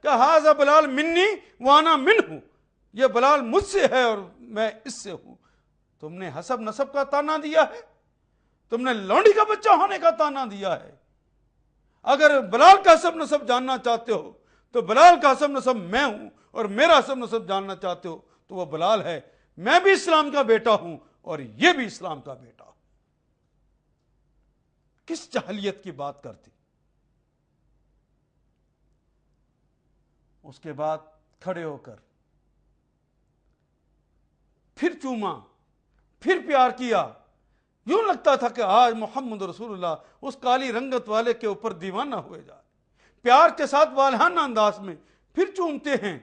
کہ ھذا بلال منی وانا منہ، یہ بلال مجھ سے ہے اور میں اس سے ہوں۔ تم نے حسب نسب کا تانا دیا ہے، تم نے لونڈی کا بچہ ہونے کا تانا دیا ہے۔ اگر بلال کا حسب نسب جاننا چاہتے ہو تو بلال کا حسب نسب میں ہوں، اور میرا حسب نسب جاننا چاہتے ہو تو وہ بلال ہے۔ میں بھی اسلام کا بیٹا ہوں اور یہ بھی اسلام کا بیٹا۔ کس جاہلیت کی بات کرتی۔ اس کے بعد کھڑے ہو کر پھر چوما، پھر پیار کیا، یوں لگتا تھا کہ آج محمد رسول اللہ اس کالی رنگت والے کے اوپر دیوانہ ہوئے جا رہے، پیار کے ساتھ والہانہ انداز میں پھر چومتے ہیں،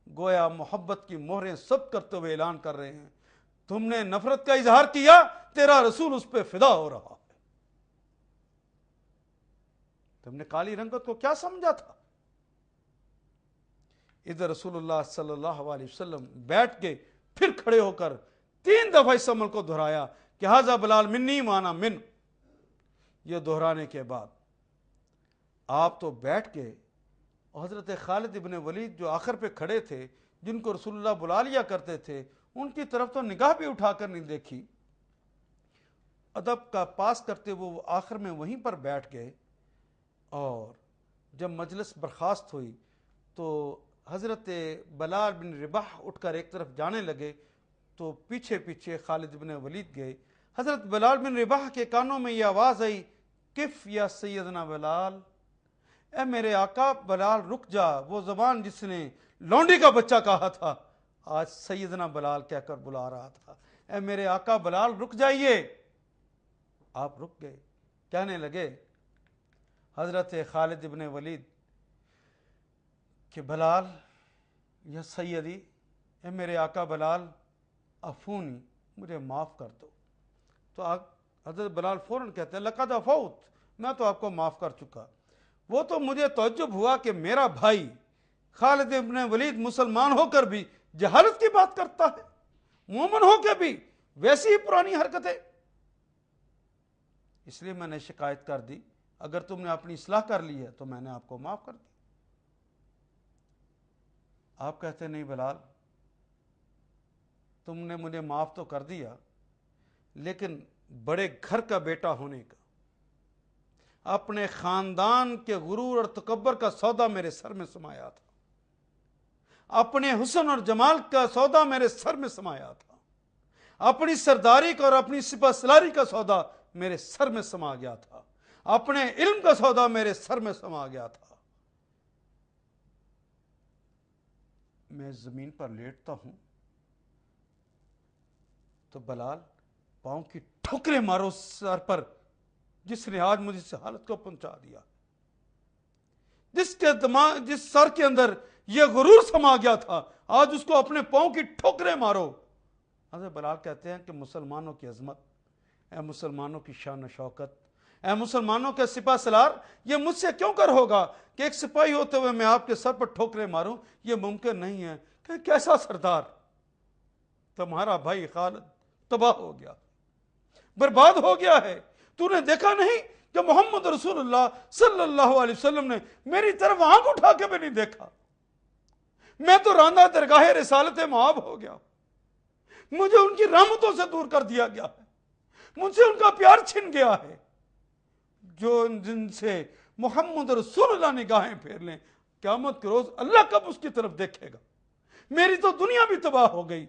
گویا محبت کی مہریں سب کرتے ہوئے اعلان کر رہے ہیں تم نے نفرت کا اظہار کیا، تیرا رسول اس پہ فدا ہو رہا ہے۔ تم نے کالی رنگت کو کیا سمجھا تھا؟ ادھر رسول اللہ صلی اللہ علیہ وسلم بیٹھ کے پھر کھڑے ہو کر 3 دفعہ اس عمل کو دہرایا کہ ھذا بلال منی وانا من۔ یہ دہرانے کے بعد آپ تو بیٹھ کے، حضرت خالد ابن ولید جو آخر پہ کھڑے تھے، جن کو رسول اللہ بلا لیا کرتے تھے، ان کی طرف تو نگاہ بھی اٹھا کر نہیں دیکھی۔ ادب کا پاس کرتے وہ آخر میں وہیں پر بیٹھ گئے، اور جب مجلس برخاست ہوئی تو حضرت بلال بن رباح اٹھ کر ایک طرف جانے لگے تو پیچھے پیچھے خالد بن ولید گئے۔ حضرت بلال بن رباح کے کانوں میں یہ آواز آئی، کف یا سیدنا بلال، اے میرے آقا بلال رک جا۔ وہ زبان جس نے لونڈی کا بچہ کہا تھا آج سیدنا بلال کہہ کر بلا رہا تھا، اے میرے آقا بلال رک جائیے۔ آپ رک گئے، کہنے لگے حضرت خالد ابن ولید کہ بلال یا سیدی، اے میرے آقا بلال عفونی، مجھے معاف کر دو۔ تو حضرت بلال فوراً کہتے ہیں لقد عفوت، میں تو آپ کو معاف کر چکا۔ وہ تو مجھے تعجب ہوا کہ میرا بھائی خالد ابن ولید مسلمان ہو کر بھی جہالت کی بات کرتا ہے، مومن ہو کے بھی ویسی ہی پرانی حرکتیں۔ اس لیے میں نے شکایت کر دی، اگر تم نے اپنی اصلاح کر لی ہے تو میں نے آپ کو معاف کر دی۔ آپ کہتے نہیں بلال، تم نے مجھے معاف تو کر دیا، لیکن بڑے گھر کا بیٹا ہونے کا، اپنے خاندان کے غرور اور تکبر کا سودا میرے سر میں سمایا تھا، اپنے حسن اور جمال کا سودا میرے سر میں سمایا تھا، اپنی سرداری کا اور اپنی سپہ سالاری کا سودا میرے سر میں سما گیا تھا، اپنے علم کا سودا میرے سر میں سما گیا تھا۔ میں زمین پر لیٹتا ہوں تو بلال پاؤں کی ٹھوکریں مارو سر پر، جس نے آج مجھے اس حالت کو پہنچا دیا، جس سر کے اندر یہ غرور سما گیا تھا، آج اس کو اپنے پاؤں کی ٹھوکریں مارو۔ حضرت بلال کہتے ہیں کہ مسلمانوں کی عظمت، اے مسلمانوں کی شان و شوکت، اے مسلمانوں کے سپہ سالار، یہ مجھ سے کیوں کر ہوگا کہ ایک سپاہی ہوتے ہوئے میں آپ کے سر پر ٹھوکریں ماروں؟ یہ ممکن نہیں ہے کہ کیسا سردار، تمہارا بھائی خالد تباہ ہو گیا، برباد ہو گیا ہے۔ تو نے دیکھا نہیں کہ محمد رسول اللہ صلی اللہ علیہ وسلم نے میری طرف آنکھ اٹھا کے بھی نہیں دیکھا، میں تو راندہ درگاہ رسالت معاب ہو گیا، مجھے ان کی رحمتوں سے دور کر دیا گیا ہے، مجھ سے ان کا پیار چھن گیا ہے۔ جو جن سے محمد رسول اللہ نگاہیں پھیر لیں، قیامت کے روز اللہ کب اس کی طرف دیکھے گا؟ میری تو دنیا بھی تباہ ہو گئی،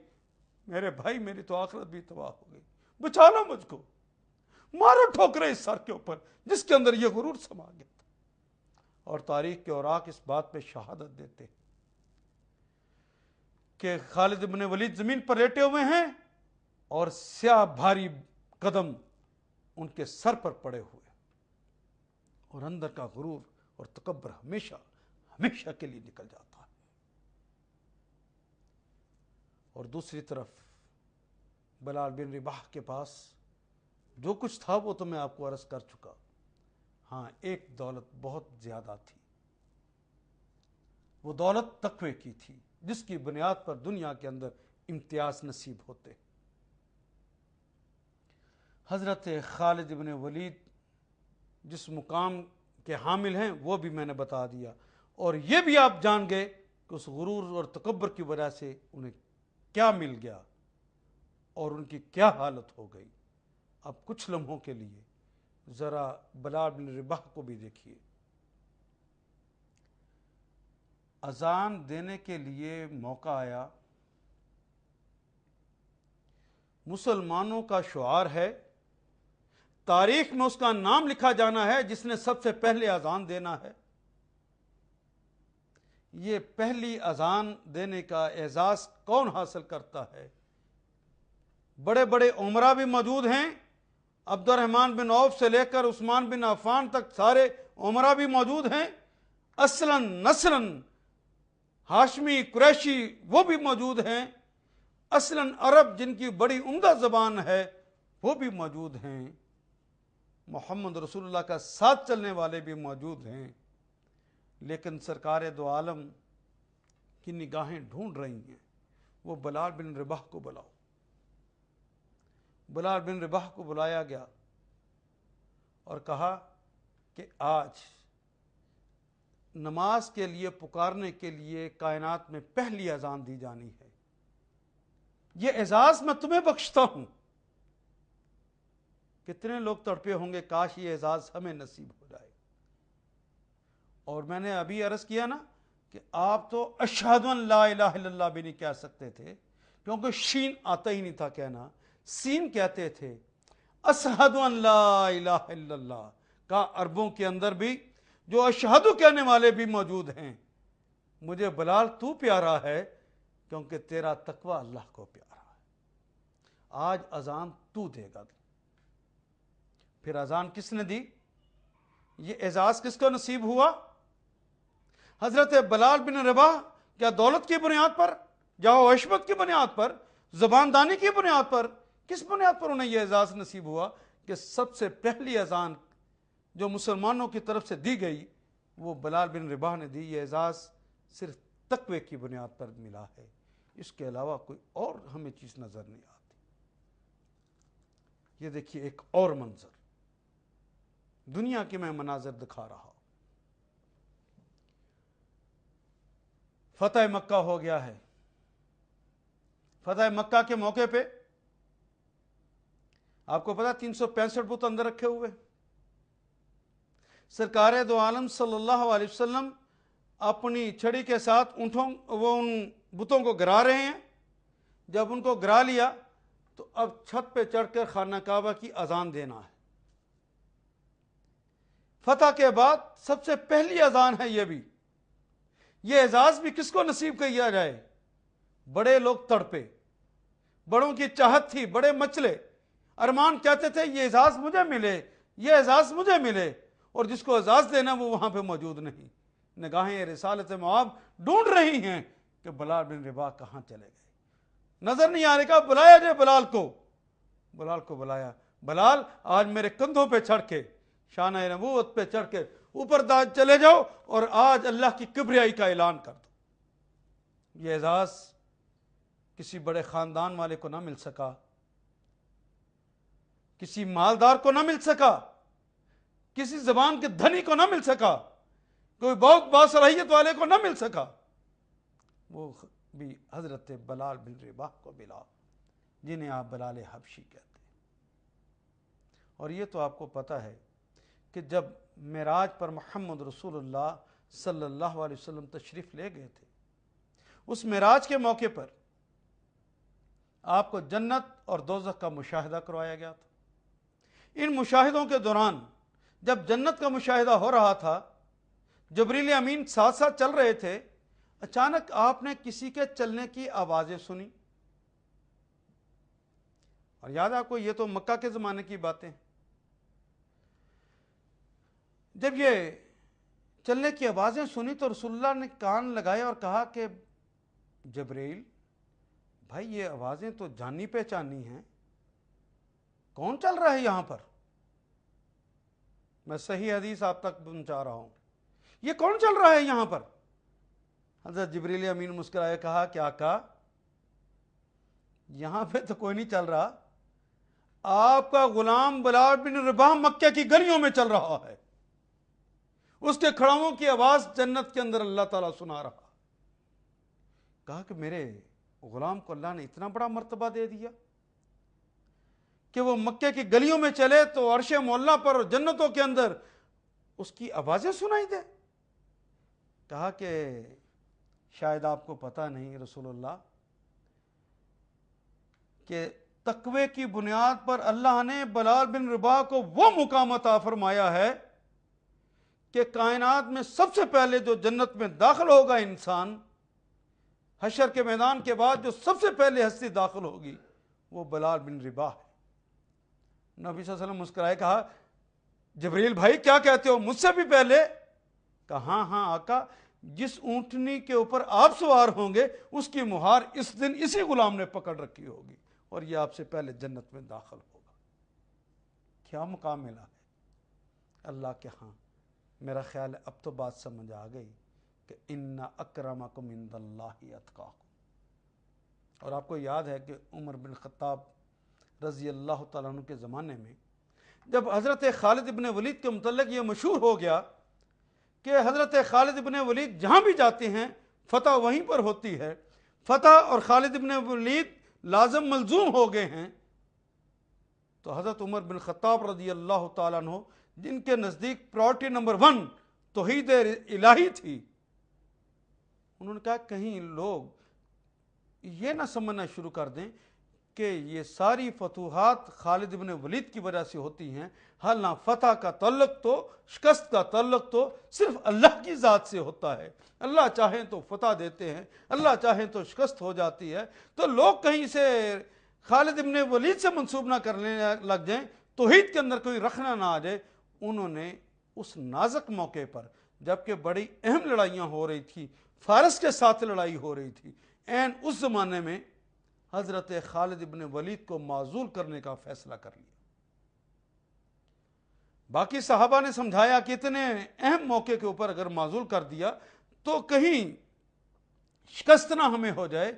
میرے بھائی میری تو آخرت بھی تباہ ہو گئی، بچا لو مجھ کو، مارو ٹھوکرے اس سر کے اوپر جس کے اندر یہ غرور سما گیا تھا۔ اور تاریخ کے اوراق اس بات پہ شہادت دیتے ہیں کہ خالد بن ولید زمین پر لیٹے ہوئے ہیں اور سیاہ بھاری قدم ان کے سر پر پڑے ہوئے، اور اندر کا غرور اور تکبر ہمیشہ ہمیشہ کے لیے نکل جاتا ہے۔ اور دوسری طرف بلال بن رباح کے پاس جو کچھ تھا وہ تو میں آپ کو عرض کر چکا، ہاں ایک دولت بہت زیادہ تھی، وہ دولت تقوی کی تھی، جس کی بنیاد پر دنیا کے اندر امتیاز نصیب ہوتے۔ حضرت خالد بن ولید جس مقام کے حامل ہیں وہ بھی میں نے بتا دیا، اور یہ بھی آپ جان گئے کہ اس غرور اور تکبر کی وجہ سے انہیں کیا مل گیا اور ان کی کیا حالت ہو گئی۔ اب کچھ لمحوں کے لیے ذرا بلال بن رباح کو بھی دیکھیے۔ اذان دینے کے لیے موقع آیا، مسلمانوں کا شعار ہے، تاریخ میں اس کا نام لکھا جانا ہے جس نے سب سے پہلے اذان دینا ہے۔ یہ پہلی اذان دینے کا اعزاز کون حاصل کرتا ہے؟ بڑے بڑے عمرا بھی موجود ہیں، عبد الرحمن بن عوف سے لے کر عثمان بن عفان تک سارے عمرا بھی موجود ہیں، اصلاً نسلاً ہاشمی قریشی وہ بھی موجود ہیں، اصلاً عرب جن کی بڑی عمدہ زبان ہے وہ بھی موجود ہیں، محمد رسول اللہ کا ساتھ چلنے والے بھی موجود ہیں، لیکن سرکار دو عالم کی نگاہیں ڈھونڈ رہی ہیں، وہ بلال بن رباح کو بلاؤ۔ بلال بن رباح کو بلایا گیا اور کہا کہ آج نماز کے لیے پکارنے کے لیے کائنات میں پہلی اذان دی جانی ہے، یہ اعزاز میں تمہیں بخشتا ہوں۔ کتنے لوگ تڑپے ہوں گے کاش یہ اعزاز ہمیں نصیب ہو جائے۔ اور میں نے ابھی عرض کیا نا کہ آپ تو اشہد ان لا الہ الا اللہ بھی نہیں کہہ سکتے تھے، کیونکہ شین آتا ہی نہیں تھا کہنا، سین کہتے تھے۔ اشہد ان لا الہ الا اللہ کا عربوں کے اندر بھی جو اشہد کہنے والے بھی موجود ہیں۔ مجھے بلال تو پیارا ہے کیونکہ تیرا تقوی اللہ کو پیارا ہے۔ آج اذان تو دے گا۔ پھر اذان کس نے دی؟ یہ اعزاز کس کو نصیب ہوا؟ حضرت بلال بن رباح کیا دولت کی بنیاد پر، جاہ و عشمت کی بنیاد پر، زبان دانی کی بنیاد پر، کس بنیاد پر انہیں یہ اعزاز نصیب ہوا کہ سب سے پہلی اذان جو مسلمانوں کی طرف سے دی گئی وہ بلال بن رباح نے دی؟ یہ اعزاز صرف تقوی کی بنیاد پر ملا ہے، اس کے علاوہ کوئی اور ہمیں چیز نظر نہیں آتی۔ یہ دیکھیے ایک اور منظر، دنیا کے میں مناظر دکھا رہا ہوں۔ فتح مکہ ہو گیا ہے۔ فتح مکہ کے موقع پہ آپ کو پتا 365 بت اندر رکھے ہوئے، سرکار دو عالم صلی اللہ علیہ وسلم اپنی چھڑی کے ساتھ وہ ان بتوں کو گرا رہے ہیں۔ جب ان کو گرا لیا تو اب چھت پہ چڑھ کر خانہ کعبہ کی اذان دینا ہے۔ فتح کے بعد سب سے پہلی اذان ہے یہ بھی۔ یہ اعزاز بھی کس کو نصیب کیا جائے؟ بڑے لوگ تڑپے، بڑوں کی چاہت تھی، بڑے مچلے، ارمان کہتے تھے یہ اعزاز مجھے ملے، یہ اعزاز مجھے ملے، اور جس کو اعزاز دینا وہ وہاں پہ موجود نہیں۔ نگاہیں رسالت معاب ڈھونڈ رہی ہیں کہ بلال بن رباح کہاں چلے گئے، نظر نہیں آ رہے۔ کہا بلایا جائے بلال کو۔ بلال کو بلایا، بلال آج میرے کندھوں پہ چڑھ کے، شانہ نبوت پہ چڑھ کے اوپر چلے جاؤ اور آج اللہ کی کبریائی کا اعلان کر دو۔ یہ اعزاز کسی بڑے خاندان والے کو نہ مل سکا، کسی مالدار کو نہ مل سکا، کسی زبان کے دھنی کو نہ مل سکا، کوئی بہت باصلاحیت والے کو نہ مل سکا، وہ بھی حضرت بلال بن رباح کو ملا، جنہیں آپ بلال حبشی کہتے ہیں۔ اور یہ تو آپ کو پتہ ہے کہ جب معراج پر محمد رسول اللہ صلی اللہ علیہ وسلم تشریف لے گئے تھے، اس معراج کے موقع پر آپ کو جنت اور دوزخ کا مشاہدہ کروایا گیا تھا۔ ان مشاہدوں کے دوران جب جنت کا مشاہدہ ہو رہا تھا، جبریل امین ساتھ ساتھ چل رہے تھے، اچانک آپ نے کسی کے چلنے کی آوازیں سنی۔ اور یاد ہے آپ کو، یہ تو مکہ کے زمانے کی باتیں۔ جب یہ چلنے کی آوازیں سنی تو رسول اللہ نے کان لگائے اور کہا کہ جبریل بھائی یہ آوازیں تو جانی پہچانی ہیں، کون چل رہا ہے یہاں پر؟ میں صحیح حدیث آپ تک پہنچا رہا ہوں، یہ کون چل رہا ہے یہاں پر؟ حضرت جبریل امین مسکرائے کہا کہ آقا یہاں پہ تو کوئی نہیں چل رہا، آپ کا غلام بلال بن رباح مکہ کی گلیوں میں چل رہا ہے، اس کے کھڑاؤں کی آواز جنت کے اندر اللہ تعالیٰ سنا رہا۔ کہا کہ میرے غلام کو اللہ نے اتنا بڑا مرتبہ دے دیا کہ وہ مکے کی گلیوں میں چلے تو عرش معلیٰ پر اور جنتوں کے اندر اس کی آوازیں سنائی دے۔ کہا کہ شاید آپ کو پتہ نہیں رسول اللہ کہ تقوی کی بنیاد پر اللہ نے بلال بن رباح کو وہ مقام عطا فرمایا ہے کہ کائنات میں سب سے پہلے جو جنت میں داخل ہوگا انسان، حشر کے میدان کے بعد جو سب سے پہلے ہستی داخل ہوگی وہ بلال بن رباح ہے۔ نبی صلی اللہ علیہ وسلم مسکرائے، کہا جبریل بھائی کیا کہتے ہو، مجھ سے بھی پہلے؟ کہا ہاں ہاں آقا، جس اونٹنی کے اوپر آپ سوار ہوں گے اس کی مہار اس دن اسی غلام نے پکڑ رکھی ہوگی اور یہ آپ سے پہلے جنت میں داخل ہوگا۔ کیا مقام ملا ہے اللہ کے ہاں۔ میرا خیال ہے اب تو بات سمجھ آ گئی کہ ان اکرمکم عند اللہ اتقاکم۔ اور آپ کو یاد ہے کہ عمر بن خطاب رضی اللہ تعالیٰ عنہ کے زمانے میں جب حضرت خالد ابن ولید کے متعلق یہ مشہور ہو گیا کہ حضرت خالد ابن ولید جہاں بھی جاتے ہیں فتح وہیں پر ہوتی ہے، فتح اور خالد ابن ولید لازم ملزوم ہو گئے ہیں، تو حضرت عمر بن خطاب رضی اللہ تعالیٰ عنہ جن کے نزدیک پرائورٹی نمبر 1 توحید الہی تھی، انہوں نے کہا کہیں لوگ یہ نہ سمجھنا شروع کر دیں کہ یہ ساری فتوحات خالد ابن ولید کی وجہ سے ہوتی ہیں، حالانہ فتح کا تعلق تو، شکست کا تعلق تو صرف اللہ کی ذات سے ہوتا ہے۔ اللہ چاہیں تو فتح دیتے ہیں، اللہ چاہیں تو شکست ہو جاتی ہے۔ تو لوگ کہیں سے خالد ابن ولید سے منسوب نہ کرنے لگ جائیں، توحید کے اندر کوئی رکھنا نہ آ جائے۔ انہوں نے اس نازک موقع پر جبکہ بڑی اہم لڑائیاں ہو رہی تھی، فارس کے ساتھ لڑائی ہو رہی تھی، این اس زمانے میں حضرت خالد ابن ولید کو معزول کرنے کا فیصلہ کر لیا۔ باقی صحابہ نے سمجھایا کہ اتنے اہم موقع کے اوپر اگر معزول کر دیا تو کہیں شکست نہ ہمیں ہو جائے،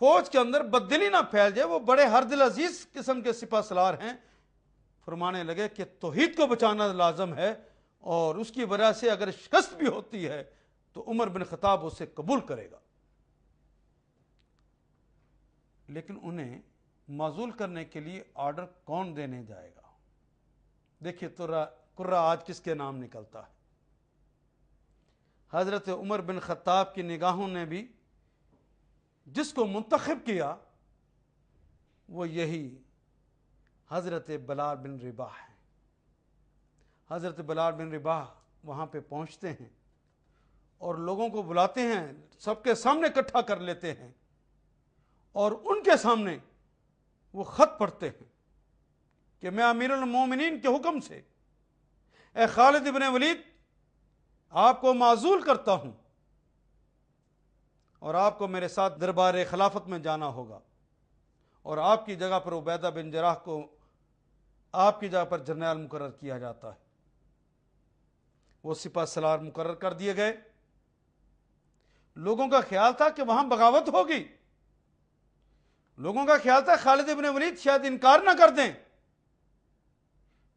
فوج کے اندر بددلی نہ پھیل جائے۔ وہ بڑے ہر دل عزیز قسم کے سپہ سالار ہیں، فرمانے لگے کہ توحید کو بچانا لازم ہے اور اس کی وجہ سے اگر شکست بھی ہوتی ہے تو عمر بن خطاب اسے قبول کرے گا۔ لیکن انہیں معزول کرنے کے لیے آرڈر کون دینے جائے گا؟ دیکھیے قرہ آج کس کے نام نکلتا ہے۔ حضرت عمر بن خطاب کی نگاہوں نے بھی جس کو منتخب کیا وہ یہی حضرت بلال بن رباح ہے۔ حضرت بلال بن رباح وہاں پہ پہنچتے ہیں اور لوگوں کو بلاتے ہیں، سب کے سامنے اکٹھا کر لیتے ہیں اور ان کے سامنے وہ خط پڑھتے ہیں کہ میں امیر المومنین کے حکم سے اے خالد ابن ولید آپ کو معزول کرتا ہوں اور آپ کو میرے ساتھ دربار خلافت میں جانا ہوگا اور آپ کی جگہ پر عبیدہ بن جراح کو آپ کی جگہ پر جرنیل مقرر کیا جاتا ہے۔ وہ سپہ سالار مقرر کر دیے گئے۔ لوگوں کا خیال تھا کہ وہاں بغاوت ہوگی، لوگوں کا خیال تھا خالد ابن ولید شاید انکار نہ کر دیں،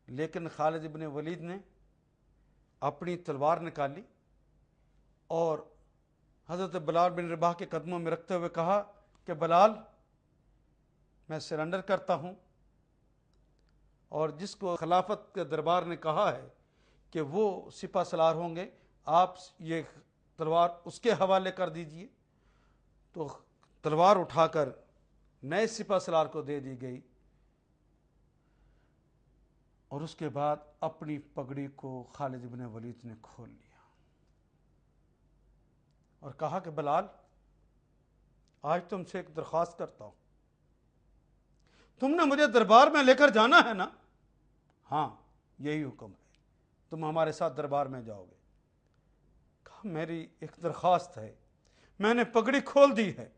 لیکن خالد ابن ولید نے اپنی تلوار نکالی اور حضرت بلال بن رباح کے قدموں میں رکھتے ہوئے کہا کہ بلال میں سرنڈر کرتا ہوں، اور جس کو خلافت کے دربار نے کہا ہے کہ وہ سپہ سالار ہوں گے آپ یہ تلوار اس کے حوالے کر دیجئے، تو تلوار اٹھا کر نئے سپہ سالار کو دے دی گئی اور اس کے بعد اپنی پگڑی کو خالد ابن ولید نے کھول لیا اور کہا کہ بلال آج تم سے ایک درخواست کرتا ہوں، تم نے مجھے دربار میں لے کر جانا ہے نا؟ ہاں یہی حکم ہے، تم ہمارے ساتھ دربار میں جاؤ گے۔ کہا میری ایک درخواست ہے، میں نے پگڑی کھول دی ہے،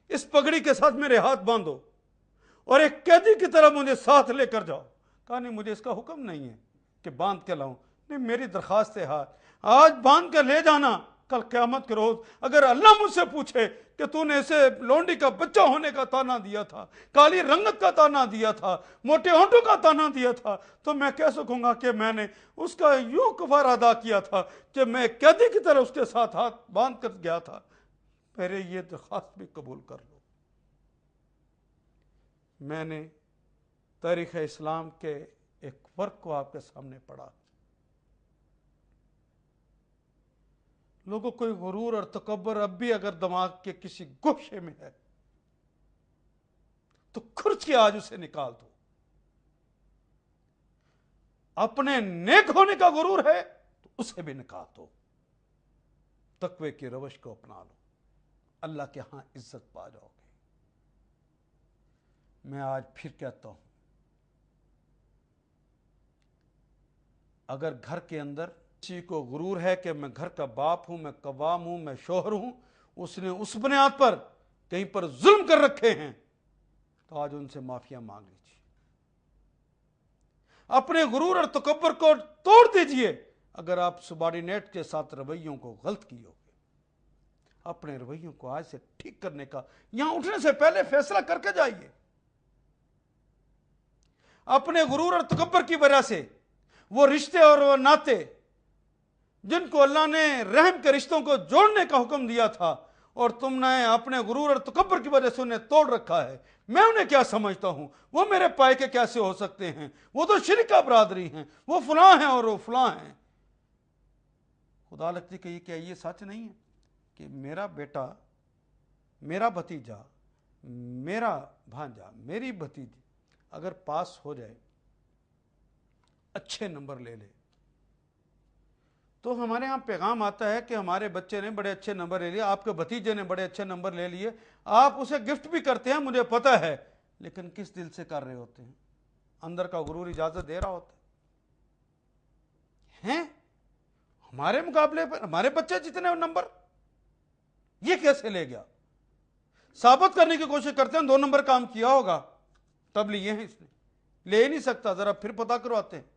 اس پگڑی کے ساتھ میرے ہاتھ باندھو اور ایک قیدی کی طرح مجھے ساتھ لے کر جاؤ۔ کہا نہیں مجھے اس کا حکم نہیں ہے کہ باندھ کے لاؤں، نہیں میری درخواست ہے آج باندھ کر لے جانا کل قیامت کے روز اگر اللہ مجھ سے پوچھے کہ تو نے اسے لونڈی کا بچہ ہونے کا تانا دیا تھا، کالی رنگت کا تانا دیا تھا، موٹے ہونٹوں کا تانا دیا تھا، تو میں کہہ سکوں گا کہ میں نے اس کا یوں کفارہ ادا کیا تھا کہ میں قیدی کی طرح اس کے ساتھ ہاتھ باندھ کر گیا تھا۔ میرے یہ درخواست بھی قبول کر لو۔ میں نے تاریخ اسلام کے ایک فرق کو آپ کے سامنے پڑھا۔ لوگوں کوئی غرور اور تکبر اب بھی اگر دماغ کے کسی گوشے میں ہے تو کھرچ کے آج اسے نکال دو۔ اپنے نیک ہونے کا غرور ہے تو اسے بھی نکال دو، تقوی کی روش کو اپنا لو، اللہ کے ہاں عزت پا جاؤ گے۔ میں آج پھر کہتا ہوں، اگر گھر کے اندر کسی کو غرور ہے کہ میں گھر کا باپ ہوں، میں قوام ہوں، میں شوہر ہوں، اس نے اس بنیاد پر کہیں پر ظلم کر رکھے ہیں، تو آج ان سے معافیاں مانگ لیجیے۔ اپنے غرور اور تکبر کو توڑ دیجئے۔ اگر آپ سبارڈینیٹ کے ساتھ رویوں کو غلط کیے ہوگے، اپنے رویوں کو آج سے ٹھیک کرنے کا یہاں اٹھنے سے پہلے فیصلہ کر کے جائیے۔ اپنے غرور اور تکبر کی وجہ سے وہ رشتے اور وہ ناتے جن کو اللہ نے رحم کے رشتوں کو جوڑنے کا حکم دیا تھا اور تم نے اپنے غرور اور تکبر کی وجہ سے انہیں توڑ رکھا ہے، میں انہیں کیا سمجھتا ہوں؟ وہ میرے پائے کے کیسے ہو سکتے ہیں؟ وہ تو شرکا برادری ہیں، وہ فلاں ہیں اور وہ فلاں ہیں۔ خدا لگتی کہ کیا یہ سچ نہیں ہے کہ میرا بیٹا، میرا بھتیجا، میرا بھانجا، میری بھتیجی اگر پاس ہو جائے، اچھے نمبر لے لے، تو ہمارے ہاں پیغام آتا ہے کہ ہمارے بچے نے بڑے اچھے نمبر لے لیے، آپ کے بھتیجے نے بڑے اچھے نمبر لے لیے، آپ اسے گفٹ بھی کرتے ہیں، مجھے پتہ ہے، لیکن کس دل سے کر رہے ہوتے ہیں؟ اندر کا غرور اجازت دے رہا ہوتا ہے؟ ہمارے مقابلے پر ہمارے بچے جتنے نمبر، یہ کیسے لے گیا؟ ثابت کرنے کی کوشش کرتے ہیں 2 نمبر کام کیا ہوگا، تب لیے ہیں اس نے، لے ہی نہیں سکتا، ذرا پھر پتا کرواتے ہیں،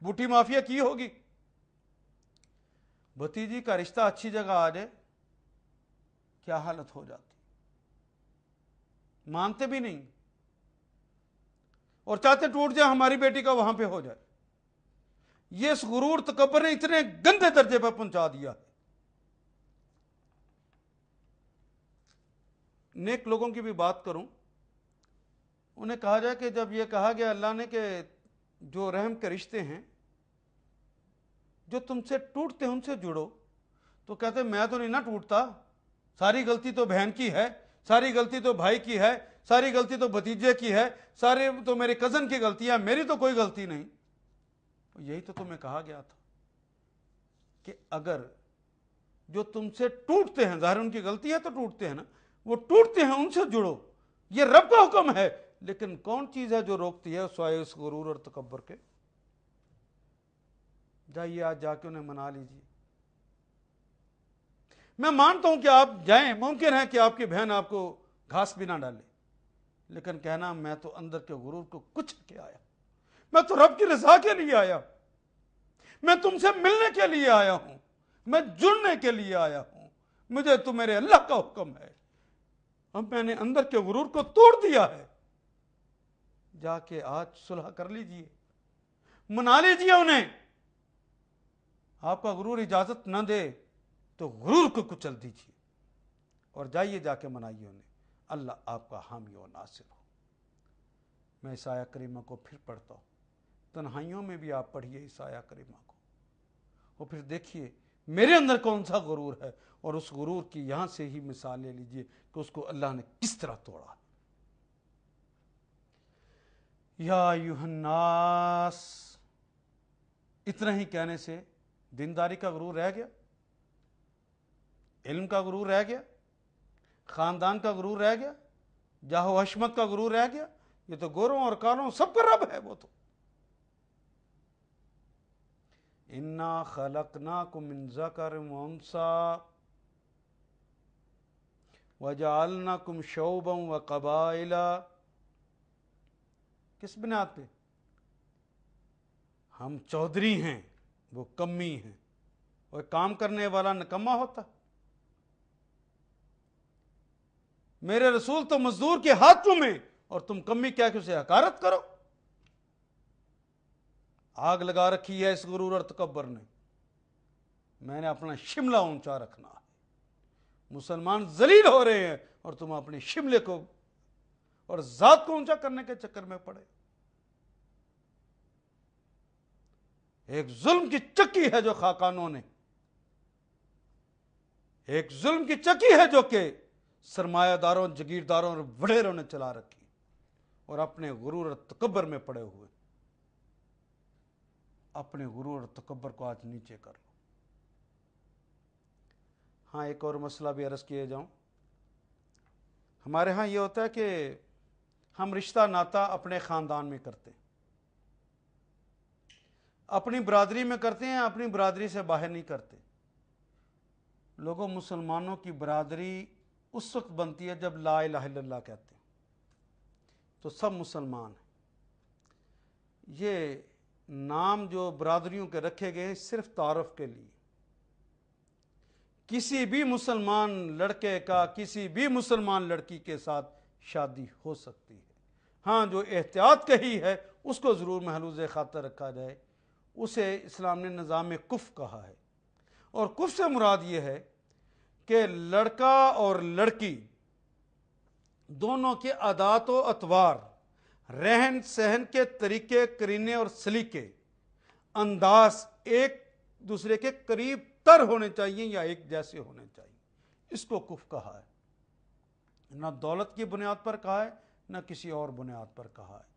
بوٹی مافیا کی ہوگی۔ بھتیجی کا رشتہ اچھی جگہ آ جائے کیا حالت ہو جاتی، مانتے بھی نہیں اور چاہتے ٹوٹ جائے ہماری بیٹی کا وہاں پہ ہو جائے۔ یہ اس غرور تکبر نے اتنے گندے درجے پر پہنچا دیا ہے۔ نیک لوگوں کی بھی بات کروں، انہیں کہا جائے کہ جب یہ کہا گیا اللہ نے کہ جو رحم کے رشتے ہیں جو تم سے ٹوٹتے ہیں ان سے جڑو، تو کہتے میں تو نہیں نہ ٹوٹتا، ساری غلطی تو بہن کی ہے، ساری غلطی تو بھائی کی ہے، ساری غلطی تو بھتیجے کی ہے، ساری تو میرے کزن کی غلطی ہے، میری تو کوئی غلطی نہیں۔ یہی تو تمہیں کہا گیا تھا کہ اگر جو تم سے ٹوٹتے ہیں، ظاہر ان کی غلطی ہے تو ٹوٹتے ہیں نا، وہ ٹوٹتے ہیں ان سے جڑو، یہ رب کا حکم ہے۔ لیکن کون چیز ہے جو روکتی ہے سوائے اس غرور اور تکبر کے؟ جائیے آج جا کے انہیں منا لیجیے۔ میں مانتا ہوں کہ آپ جائیں، ممکن ہے کہ آپ کی بہن آپ کو گھاس بھی نہ ڈالے، لیکن کہنا میں تو اندر کے غرور کو کچھ کے آیا، میں تو رب کی رضا کے لیے آیا، میں تم سے ملنے کے لیے آیا ہوں، میں جڑنے کے لیے آیا ہوں، مجھے تو میرے اللہ کا حکم ہے، اب میں نے اندر کے غرور کو توڑ دیا ہے۔ جا کے آج صلح کر لیجئے، منا لیجئے انہیں۔ آپ کا غرور اجازت نہ دے تو غرور کو کچل دیجئے اور جائیے جا کے منائیے انہیں۔ اللہ آپ کا حامی و ناصر ہو۔ میں اس آیہ کریمہ کو پھر پڑھتا ہوں، تنہائیوں میں بھی آپ پڑھیے اس آیہ کریمہ کو، اور پھر دیکھیے میرے اندر کون سا غرور ہے، اور اس غرور کی یہاں سے ہی مثال لے لیجئے کہ اس کو اللہ نے کس طرح توڑا۔ یا ایھا الناس، اتنا ہی کہنے سے دینداری کا غرور رہ گیا، علم کا غرور رہ گیا، خاندان کا غرور رہ گیا، جاہ و حشمت کا غرور رہ گیا؟ یہ تو گوروں اور کالوں سب کا رب ہے۔ وہ تو انا خلقناکم من ذکر و انثی وجعلناکم شعوبا و قبائل، کس بنیاد پہ؟ ہم چودھری ہیں، وہ کمی ہیں، وہ کام کرنے والا نکما ہوتا. میرے رسول تو مزدور کے ہاتھوں میں اور تم کمی کیا کہ اسے حقارت کرو. آگ لگا رکھی ہے اس غرور اور تکبر نے. میں نے اپنا شملہ اونچا رکھنا ہے. مسلمان ذلیل ہو رہے ہیں اور تم اپنے شملے کو اور ذات کو اونچا کرنے کے چکر میں پڑے. ایک ظلم کی چکی ہے جو خاقانوں نے, ایک ظلم کی چکی ہے جو کہ سرمایہ داروں, جگیرداروں اور وڈیروں نے چلا رکھی اور اپنے غرور اور تکبر میں پڑے ہوئے. اپنے غرور اور تکبر کو آج نیچے کر لو. ہاں ایک اور مسئلہ بھی عرض کیے جاؤں. ہمارے ہاں یہ ہوتا ہے کہ ہم رشتہ ناتا اپنے خاندان میں کرتے ہیں, اپنی برادری میں کرتے ہیں, اپنی برادری سے باہر نہیں کرتے. لوگوں, مسلمانوں کی برادری اس وقت بنتی ہے جب لا الہ الا اللہ کہتے ہیں تو سب مسلمان ہیں. یہ نام جو برادریوں کے رکھے گئے صرف تعارف کے لیے. کسی بھی مسلمان لڑکے کا کسی بھی مسلمان لڑکی کے ساتھ شادی ہو سکتی ہے. ہاں جو احتیاط کہی ہے اس کو ضرور محلوظ خاطر رکھا جائے. اسے اسلام نے نظام کف کہا ہے, اور کف سے مراد یہ ہے کہ لڑکا اور لڑکی دونوں کے عادات و اطوار, رہن سہن کے طریقے, کرینے اور سلیقے, انداز ایک دوسرے کے قریب تر ہونے چاہیے یا ایک جیسے ہونے چاہیے. اس کو کف کہا ہے. نہ دولت کی بنیاد پر کہا ہے نہ کسی اور بنیاد پر کہا ہے.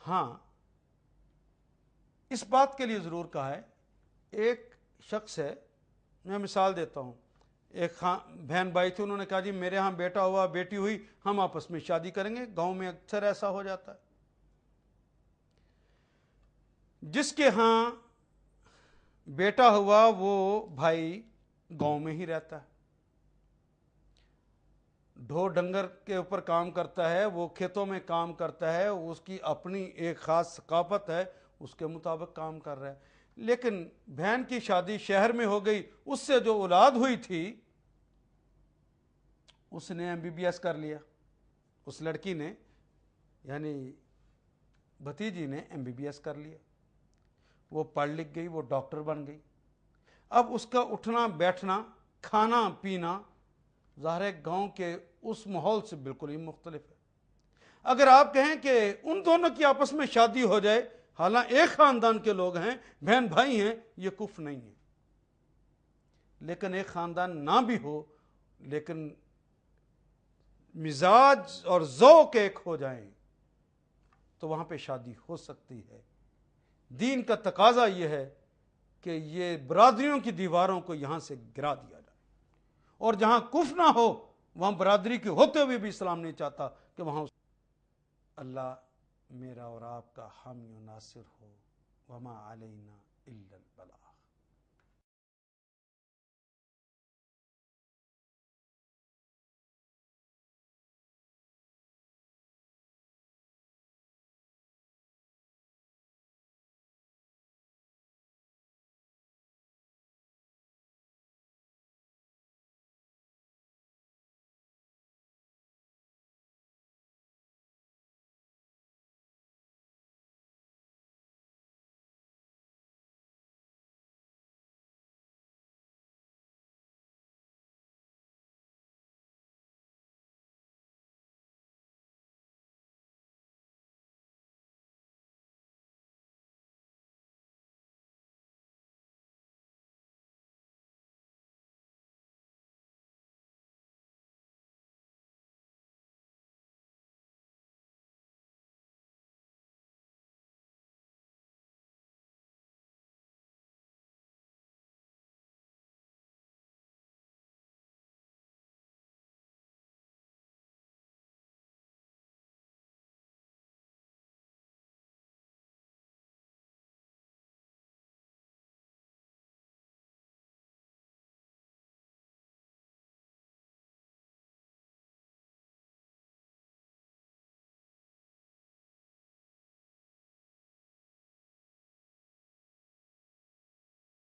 ہاں اس بات کے لیے ضرور کہا ہے. ایک شخص ہے, میں مثال دیتا ہوں, ایک بہن بھائی تھے, انہوں نے کہا جی میرے ہاں بیٹا ہوا بیٹی ہوئی, ہم آپس میں شادی کریں گے. گاؤں میں اکثر ایسا ہو جاتا ہے. جس کے ہاں بیٹا ہوا وہ بھائی گاؤں میں ہی رہتا ہے, ڈھو ڈنگر کے اوپر کام کرتا ہے, وہ کھیتوں میں کام کرتا ہے, اس کی اپنی ایک خاص ثقافت ہے, اس کے مطابق کام کر رہا ہے. لیکن بہن کی شادی شہر میں ہو گئی, اس سے جو اولاد ہوئی تھی اس نے MBBS کر لیا. اس لڑکی نے یعنی بھتیجی نے MBBS کر لیا. وہ پڑھ لکھ گئی, وہ ڈاکٹر بن گئی. اب اس کا اٹھنا بیٹھنا کھانا پینا ظاہر ہے گاؤں کے اس ماحول سے بالکل ہی مختلف ہے. اگر آپ کہیں کہ ان دونوں کی آپس میں شادی ہو جائے, حالانکہ ایک خاندان کے لوگ ہیں, بہن بھائی ہیں, یہ کفر نہیں ہے. لیکن ایک خاندان نہ بھی ہو لیکن مزاج اور ذوق ایک ہو جائیں تو وہاں پہ شادی ہو سکتی ہے. دین کا تقاضا یہ ہے کہ یہ برادریوں کی دیواروں کو یہاں سے گرا دیا جائے, اور جہاں کفر نہ ہو وہاں برادری کے ہوتے ہوئے بھی اسلام نہیں چاہتا کہ وہاں. اللہ میرا اور آپ کا حامی و ناصر ہو. وما علینا الا البلاغ.